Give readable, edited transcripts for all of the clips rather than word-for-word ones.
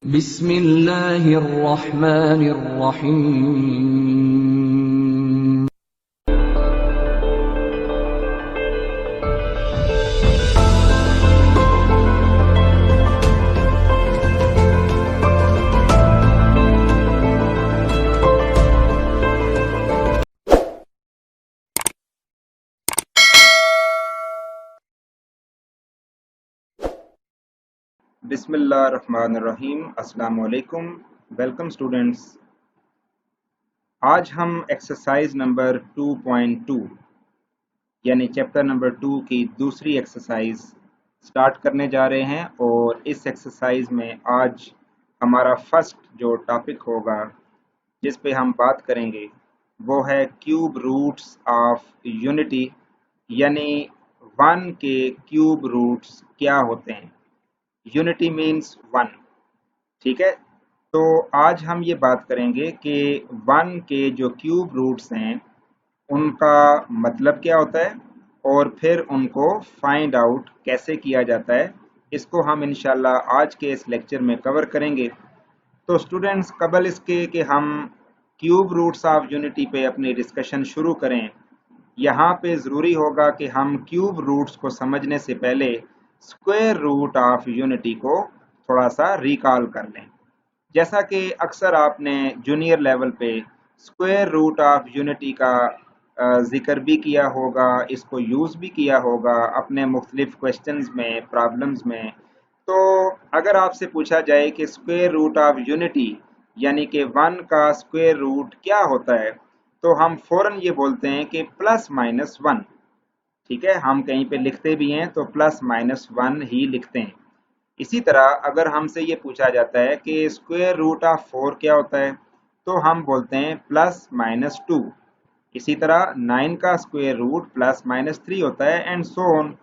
बिस्मिल्लाहिर्रहमानिर्रहीम। बिस्मिल्लाहिर्रहमानिर्रहीम। अस्सलाम वालेकुम। Welcome students. आज हम एक्सरसाइज नंबर 2.2 यानी चैप्टर नंबर 2 की दूसरी एक्सरसाइज स्टार्ट करने जा रहे हैं और इस एक्सरसाइज में आज हमारा फर्स्ट जो टॉपिक होगा जिस पे हम बात करेंगे वो है क्यूब रूट्स ऑफ यूनिटी, यानी 1 के क्यूब रूट्स क्या होते हैं। यूनिटी मीन्स 1, ठीक है। तो आज हम ये बात करेंगे कि 1 के जो क्यूब रूट्स हैं उनका मतलब क्या होता है और फिर उनको फाइंड आउट कैसे किया जाता है। इसको हम इंशाल्लाह आज के इस लेक्चर में कवर करेंगे। तो स्टूडेंट्स, कबल इसके कि हम क्यूब रूट्स ऑफ यूनिटी पे अपनी डिस्कशन शुरू करें, यहाँ पे ज़रूरी होगा कि हम क्यूब रूट्स को समझने से पहले स्क्वायर रूट ऑफ यूनिटी को थोड़ा सा रिकॉल कर लें। जैसा कि अक्सर आपने जूनियर लेवल पे स्क्वायर रूट ऑफ यूनिटी का जिक्र भी किया होगा, इसको यूज़ भी किया होगा अपने मुख्तलिफ क्वेश्चंस में, प्रॉब्लम्स में। तो अगर आपसे पूछा जाए कि स्क्वायर रूट ऑफ यूनिटी यानी कि 1 का स्क्वायर रूट क्या होता है, तो हम फौरन ये बोलते हैं कि प्लस माइनस 1। ठीक है, हम कहीं पे लिखते भी हैं तो प्लस माइनस 1 ही लिखते हैं। इसी तरह अगर हमसे ये पूछा जाता है कि स्क्वायर रूट ऑफ 4 क्या होता है, तो हम बोलते हैं प्लस माइनस 2। इसी तरह 9 का स्क्वायर रूट प्लस माइनस 3 होता है, एंड सो ऑन।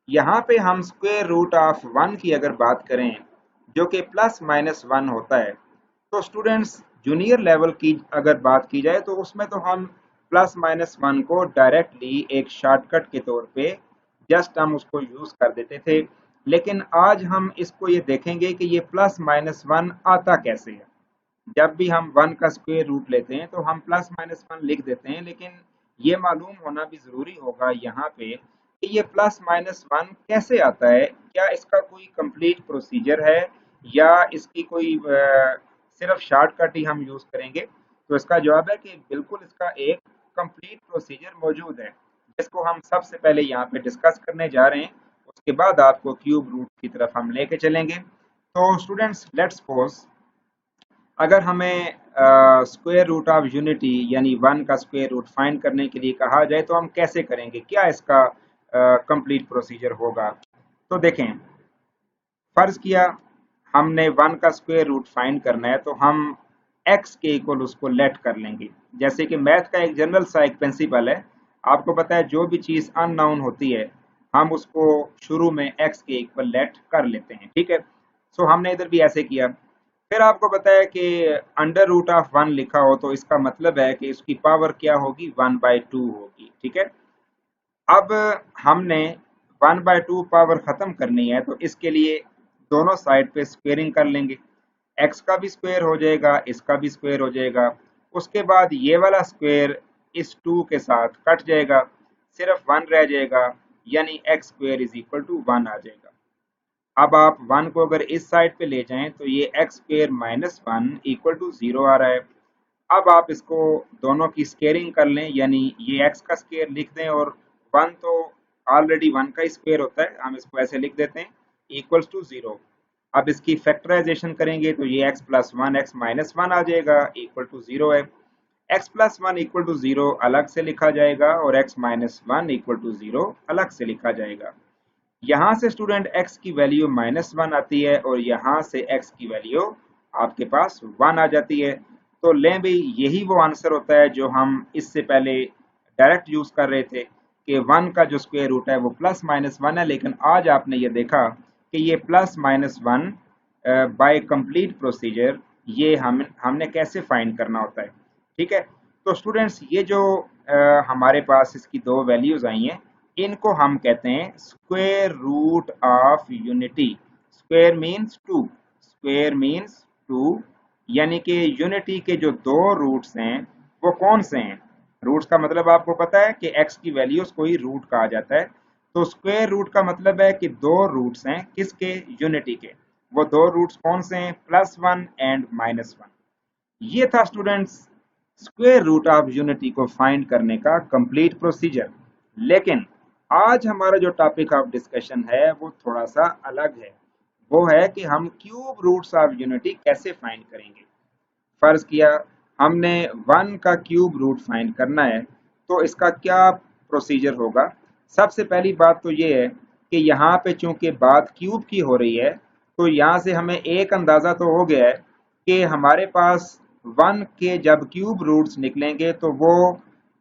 यहाँ पे हम स्क्वायर रूट ऑफ 1 की अगर बात करें जो कि प्लस माइनस 1 होता है, तो स्टूडेंट्स जूनियर लेवल की अगर बात की जाए तो उसमें तो हम प्लस माइनस 1 को डायरेक्टली एक शॉर्टकट के तौर पे जस्ट हम उसको यूज कर देते थे। लेकिन आज हम इसको ये देखेंगे कि ये प्लस माइनस 1 आता कैसे है। जब भी हम 1 का स्क्वायर रूट लेते हैं तो हम प्लस माइनस 1 लिख देते हैं, लेकिन ये मालूम होना भी ज़रूरी होगा यहाँ पे कि ये प्लस माइनस 1 कैसे आता है। क्या इसका कोई कंप्लीट प्रोसीजर है या इसकी कोई सिर्फ शॉर्टकट ही हम यूज़ करेंगे? तो इसका जवाब है कि बिल्कुल इसका एक कंप्लीट प्रोसीजर मौजूद है, जिसको हम सबसे पहले यहाँ पे डिस्कस करने जा रहे हैं। उसके बाद आपको क्यूब रूट की तरफ हम लेके चलेंगे। तो स्टूडेंट्स, लेट्स सपोज अगर हमें स्क्वायर रूट ऑफ यूनिटी यानी 1 का स्क्वायर रूट फाइंड करने के लिए कहा जाए तो हम कैसे करेंगे, क्या इसका कंप्लीट प्रोसीजर होगा। तो देखें, फर्ज किया हमने 1 का स्क्वायर रूट फाइंड करना है, तो हम x के इक्वल उसको लेट कर लेंगे। जैसे कि मैथ का एक जनरल सा एक प्रिंसिपल है, आपको पता है जो भी चीज़ अननोन होती है हम उसको शुरू में x के इक्वल लेट कर लेते हैं, ठीक है। सो हमने इधर भी ऐसे किया। फिर आपको पता है कि अंडर रूट ऑफ 1 लिखा हो तो इसका मतलब है कि इसकी पावर क्या होगी, 1/2 होगी, ठीक है। अब हमने 1/2 पावर खत्म करनी है, तो इसके लिए दोनों साइड पे स्क्वेयरिंग कर लेंगे। x का भी स्क्वायर हो जाएगा, इसका भी स्क्वायर हो जाएगा। उसके बाद ये वाला स्क्वायर इस 2 के साथ कट जाएगा, सिर्फ 1 रह जाएगा, यानी x square is equal to 1 आ जाएगा। अब आप 1 को अगर इस साइड पे ले जाएं तो ये x square minus 1 equal to 0 आ रहा है। अब आप इसको दोनों की स्क्वेयरिंग कर लें, यानी ये x का स्क्वायर लिख दें और 1 तो ऑलरेडी 1 का स्क्वायर होता है, हम इसको ऐसे लिख देते हैं इक्वल्स टू 0। अब इसकी फैक्टराइजेशन करेंगे तो ये x प्लस 1 x माइनस 1 आ जाएगा, इक्वल टू 0 है। x प्लस 1 इक्वल टू 0 अलग से लिखा जाएगा और x माइनस 1 इक्वल टू 0 अलग से लिखा जाएगा। यहाँ से स्टूडेंट x की वैल्यू -1 आती है और यहाँ से x की वैल्यू आपके पास 1 आ जाती है। तो लें भाई, यही वो आंसर होता है जो हम इससे पहले डायरेक्ट यूज कर रहे थे कि 1 का जो स्क्वायर रूट है वो +-1 है। लेकिन आज आपने ये देखा कि ये +-1 बाय कंप्लीट प्रोसीजर ये हमने कैसे फाइंड करना होता है, ठीक है। तो स्टूडेंट्स, ये जो हमारे पास इसकी दो वैल्यूज आई हैं, इनको हम कहते हैं square root of unity. Square means 2, square means 2, यानी कि यूनिटी के जो दो रूट्स हैं वो कौन से हैं। रूट्स का मतलब आपको पता है कि x की वैल्यूज को ही रूट कहा जाता है, तो स्क्वायर रूट का मतलब है कि दो रूट्स हैं किसके, यूनिटी के। वो दो रूट्स कौन से हैं, +1 एंड -1। ये था students square root of unity को फाइंड करने का कंप्लीट प्रोसीजर। लेकिन आज हमारा जो टॉपिक ऑफ डिस्कशन है वो थोड़ा सा अलग है। वो है कि हम क्यूब रूट्स ऑफ यूनिटी कैसे फाइंड करेंगे। फर्ज किया हमने 1 का क्यूब रूट फाइंड करना है, तो इसका क्या प्रोसीजर होगा। सबसे पहली बात तो ये है कि यहाँ पे चूंकि बात क्यूब की हो रही है, तो यहाँ से हमें एक अंदाजा तो हो गया है कि हमारे पास 1 के जब क्यूब रूट्स निकलेंगे तो वो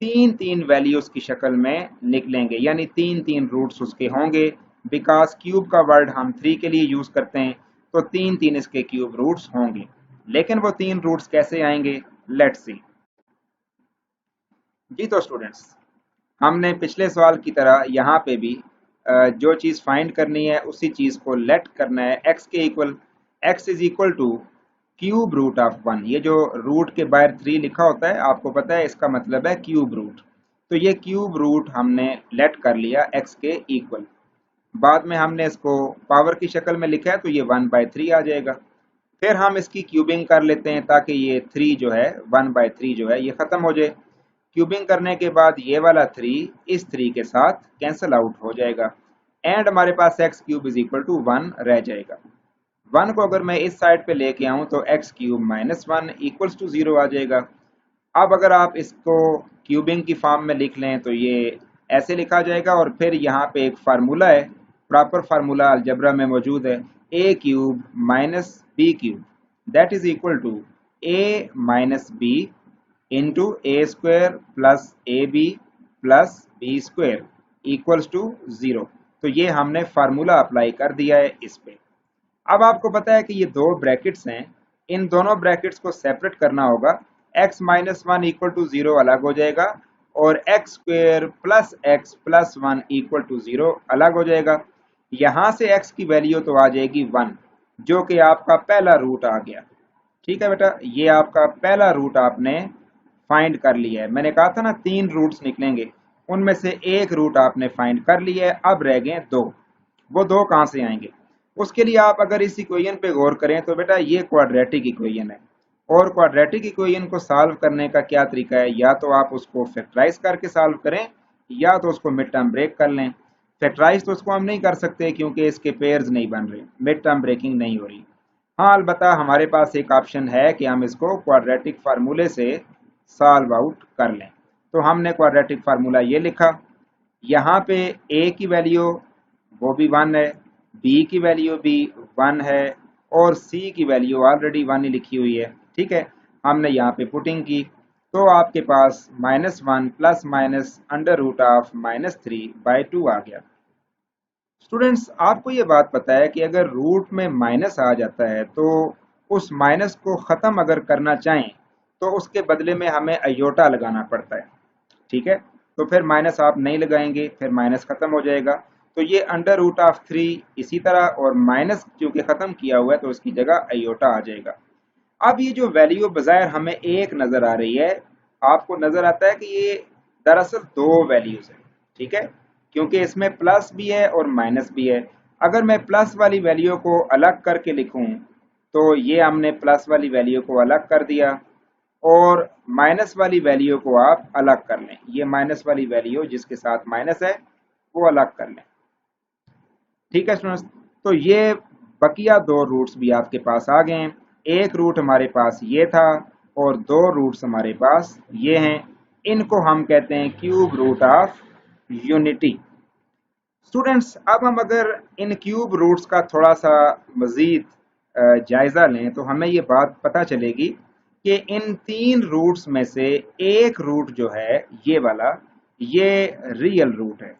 तीन तीन वैल्यूज की शक्ल में निकलेंगे, यानी तीन तीन रूट्स उसके होंगे। बिकॉज क्यूब का वर्ड हम 3 के लिए यूज करते हैं, तो तीन तीन इसके क्यूब रूट्स होंगे। लेकिन वो तीन रूट्स कैसे आएंगे, लेट्स सी। जी तो स्टूडेंट्स, हमने पिछले सवाल की तरह यहाँ पे भी जो चीज़ फाइंड करनी है उसी चीज़ को लेट करना है x के equal. x is equal to cube root of 1। ये जो रूट के बाहर 3 लिखा होता है आपको पता है इसका मतलब है क्यूब रूट। तो ये क्यूब रूट हमने लेट कर लिया x के इक्वल। बाद में हमने इसको पावर की शक्ल में लिखा है तो ये 1/3 आ जाएगा। फिर हम इसकी क्यूबिंग कर लेते हैं ताकि ये 3 जो है 1/3 जो है ये खत्म हो जाए। क्यूबिंग करने के बाद ये वाला 3 इस 3 के साथ कैंसिल आउट हो जाएगा एंड हमारे पास x cube is equal to 1 रह जाएगा। 1 को अगर मैं इस साइड पे लेके आऊं तो एक्स क्यूब -1 इक्वल्स टू 0 आ जाएगा। अब अगर आप इसको क्यूबिंग की फॉर्म में लिख लें तो ये ऐसे लिखा जाएगा और फिर यहाँ पे एक फार्मूला है, प्रॉपर फार्मूला अलजेब्रा में मौजूद है, a cube minus b cube that is equal to a minus b into a square plus a b plus b square equals to 0। तो ये हमने फार्मूला अप्लाई कर दिया है इस पे। अब आपको पता है कि ये दो ब्रैकेट्स हैं, इन दोनों ब्रैकेट्स को सेपरेट करना होगा। x माइनस 1 इक्वल टू 0 अलग हो जाएगा और x square plus x plus 1 equal to 0 अलग हो जाएगा। यहाँ से x की वैल्यू तो आ जाएगी 1, जो कि आपका पहला रूट आ गया। ठीक है बेटा, ये आपका पहला रूट आपने फाइंड कर लिया है। मैंने कहा था ना तीन रूट्स निकलेंगे, उनमें से एक रूट आपने फाइंड कर लिया है। अब रह गए दो। वो दो कहाँ से आएंगे, उसके लिए आप अगर इस इक्वेशन पे गौर करें तो बेटा ये क्वाड्रेटिक इक्वेशन है। और क्वाड्रेटिक इक्वेशन को सॉल्व करने का क्या तरीका है, या तो आप उसको फैक्टराइज करके सॉल्व करें या तो उसको मिड टर्म ब्रेक कर लें। फैक्टराइज तो उसको हम नहीं कर सकते क्योंकि इसके पेयर्स नहीं बन रहे, मिड टर्म ब्रेकिंग नहीं हो रही। हाँ अलबत्ता हमारे पास एक ऑप्शन है कि हम इसको क्वाड्रेटिक फार्मूले से सॉल्व आउट कर लें। तो हमने क्वाड्रेटिक फार्मूला ये लिखा, यहाँ पे a की वैल्यू वो भी 1 है, b की वैल्यू भी 1 है और c की वैल्यू ऑलरेडी 1 ही लिखी हुई है। ठीक है, हमने यहाँ पे पुटिंग की तो आपके पास -1 plus minus under root of -3/2 आ गया। स्टूडेंट्स आपको ये बात पता है कि अगर रूट में माइनस आ जाता है तो उस माइनस को ख़त्म अगर करना चाहें तो उसके बदले में हमें अयोटा लगाना पड़ता है। ठीक है, तो फिर माइनस आप नहीं लगाएंगे, फिर माइनस खत्म हो जाएगा। तो ये अंडर रूट ऑफ 3 इसी तरह, और माइनस क्योंकि खत्म किया हुआ है तो उसकी जगह अयोटा आ जाएगा। अब ये जो वैल्यू बाज़ाहिर हमें एक नजर आ रही है, आपको नजर आता है कि ये दरअसल दो वैल्यूज है। ठीक है, क्योंकि इसमें प्लस भी है और माइनस भी है। अगर मैं प्लस वाली वैल्यू को अलग करके लिखूं तो ये हमने प्लस वाली वैल्यू को अलग कर दिया और माइनस वाली वैल्यू को आप अलग कर लें। ये माइनस वाली वैल्यू जिसके साथ माइनस है वो अलग कर लें। ठीक है स्टूडेंट्स, तो ये बकिया दो रूट्स भी आपके पास आ गए हैं। एक रूट हमारे पास ये था और दो रूट्स हमारे पास ये हैं। इनको हम कहते हैं cube root of unity. Students अब हम अगर इन क्यूब रूट्स का थोड़ा सा मजीद जायजा लें तो हमें ये बात पता चलेगी कि इन तीन रूट्स में से एक रूट जो है ये वाला, ये रियल रूट है।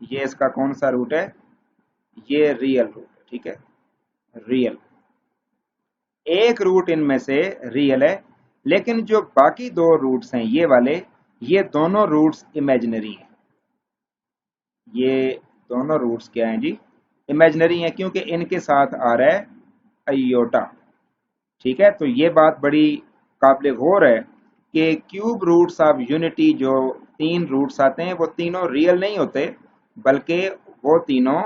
ये इसका कौन सा रूट है, ये रियल रूट है। ठीक है, रियल एक रूट इनमें से रियल है, लेकिन जो बाकी दो रूट्स हैं ये वाले, ये दोनों रूट्स इमेजिनरी हैं। ये दोनों रूट्स क्या हैं जी, इमेजिनरी हैं, क्योंकि इनके साथ आ रहा है आयोटा। ठीक है, तो ये बात बड़ी काबिल गौर है कि क्यूब रूट्स ऑफ यूनिटी जो 3 रूट्स आते हैं वो तीनों रियल नहीं होते, बल्कि वो तीनों,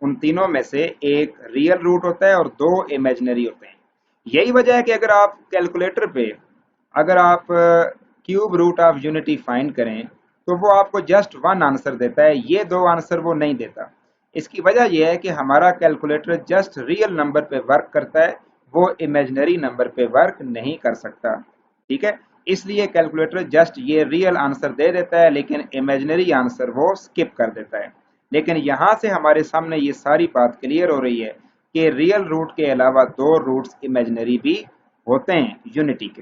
उन तीनों में से एक रियल रूट होता है और 2 इमेजिनरी होते हैं। यही वजह है कि अगर आप कैलकुलेटर पे अगर आप cube root of unity find करें तो वो आपको जस्ट 1 आंसर देता है, ये 2 आंसर वो नहीं देता। इसकी वजह यह है कि हमारा कैलकुलेटर जस्ट रियल नंबर पे वर्क करता है, वो इमेजिनरी नंबर पे वर्क नहीं कर सकता। ठीक है, इसलिए कैलकुलेटर जस्ट ये रियल आंसर दे देता है लेकिन इमेजिनरी आंसर वो स्किप कर देता है। लेकिन यहाँ से हमारे सामने ये सारी बात क्लियर हो रही है कि रियल रूट के अलावा 2 रूट्स इमेजिनरी भी होते हैं यूनिटी के।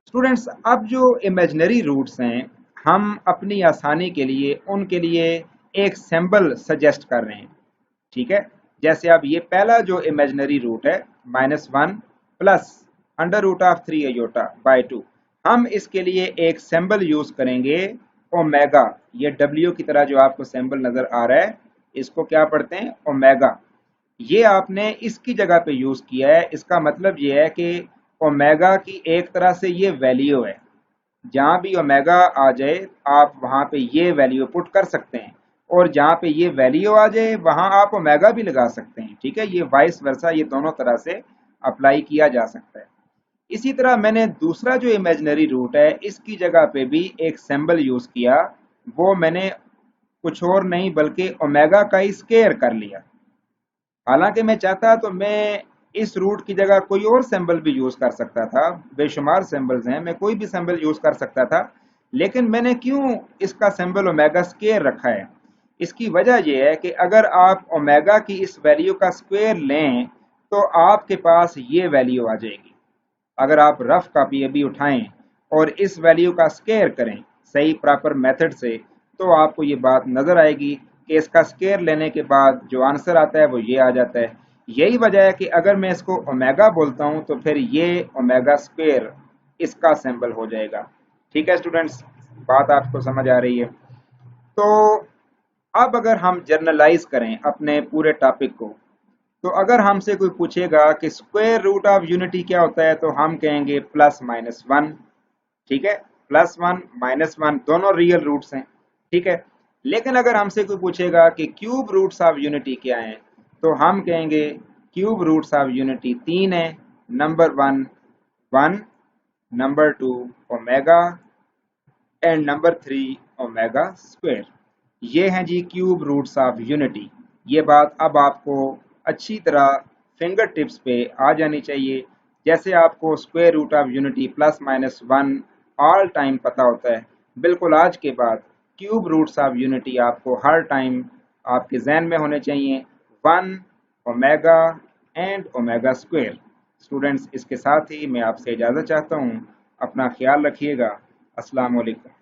स्टूडेंट्स, अब जो इमेजिनरी रूट्स हैं, हम अपनी आसानी के लिए उनके लिए एक सिंबल सजेस्ट कर रहे हैं। ठीक है, जैसे अब ये पहला जो इमेजिनरी रूट है -1 plus under root of 3 iota by 2, हम इसके लिए एक सिंबल यूज करेंगे ओमेगा। ये डब्ल्यू की तरह जो आपको सिंबल नजर आ रहा है, इसको क्या पढ़ते हैं? ओमेगा। ये आपने इसकी जगह पे यूज किया है, इसका मतलब ये है कि ओमेगा की एक तरह से ये वैल्यू है, जहां भी ओमेगा आ जाए आप वहां पे ये वैल्यू पुट कर सकते हैं, और जहां पे ये वैल्यू आ जाए वहां आप ओमेगा भी लगा सकते हैं। ठीक है, ये वाइस वर्सा, ये दोनों तरह से अप्लाई किया जा सकता है। इसी तरह मैंने दूसरा जो इमेजिनरी रूट है इसकी जगह पे भी एक सिंबल यूज किया, वो मैंने कुछ और नहीं बल्कि ओमेगा का ही स्केयर कर लिया। हालांकि मैं चाहता तो मैं इस रूट की जगह कोई और सिंबल भी यूज कर सकता था, बेशुमार सिंबल्स हैं, मैं कोई भी सिंबल यूज कर सकता था, लेकिन मैंने क्यों इसका सिंबल ओमेगा स्क्वायर रखा है? इसकी वजह यह है कि अगर आप ओमेगा की इस वैल्यू का स्क्वायर लें तो आपके पास ये वैल्यू आ जाएगी। अगर आप रफ कॉपी अभी उठाएं और इस वैल्यू का स्क्वायर करें सही प्रॉपर मेथड से, तो आपको ये बात नजर आएगी कि इसका स्क्वायर लेने के बाद जो आंसर आता है वो ये आ जाता है। यही वजह है कि अगर मैं इसको ओमेगा बोलता हूं तो फिर ये ओमेगा स्क्वायर इसका सिंबल हो जाएगा। ठीक है स्टूडेंट्स, बात आपको समझ आ रही है? तो अब अगर हम जर्नलाइज करें अपने पूरे टॉपिक को, तो अगर हमसे कोई पूछेगा कि स्क्वायर रूट ऑफ यूनिटी क्या होता है, तो हम कहेंगे +-1। ठीक है, +1 -1 दोनों रियल रूट्स हैं। ठीक है, लेकिन अगर हमसे कोई पूछेगा कि क्यूब रूट्स ऑफ यूनिटी क्या है, तो हम कहेंगे क्यूब रूट्स ऑफ यूनिटी 3 है। Number 1 1, number 2 omega, and number 3 omega square. ये हैं जी क्यूब रूट्स ऑफ यूनिटी। ये बात अब आपको अच्छी तरह फिंगर टिप्स पे आ जानी चाहिए। जैसे आपको square root of unity +-1 all time पता होता है, बिल्कुल आज के बाद क्यूब रूट्स ऑफ यूनिटी आपको हर टाइम आपके जहन में होने चाहिए, 1 omega and omega square. Students, इसके साथ ही मैं आपसे इजाज़त चाहता हूँ। अपना ख्याल रखिएगा। अस्सलाम वालेकुम।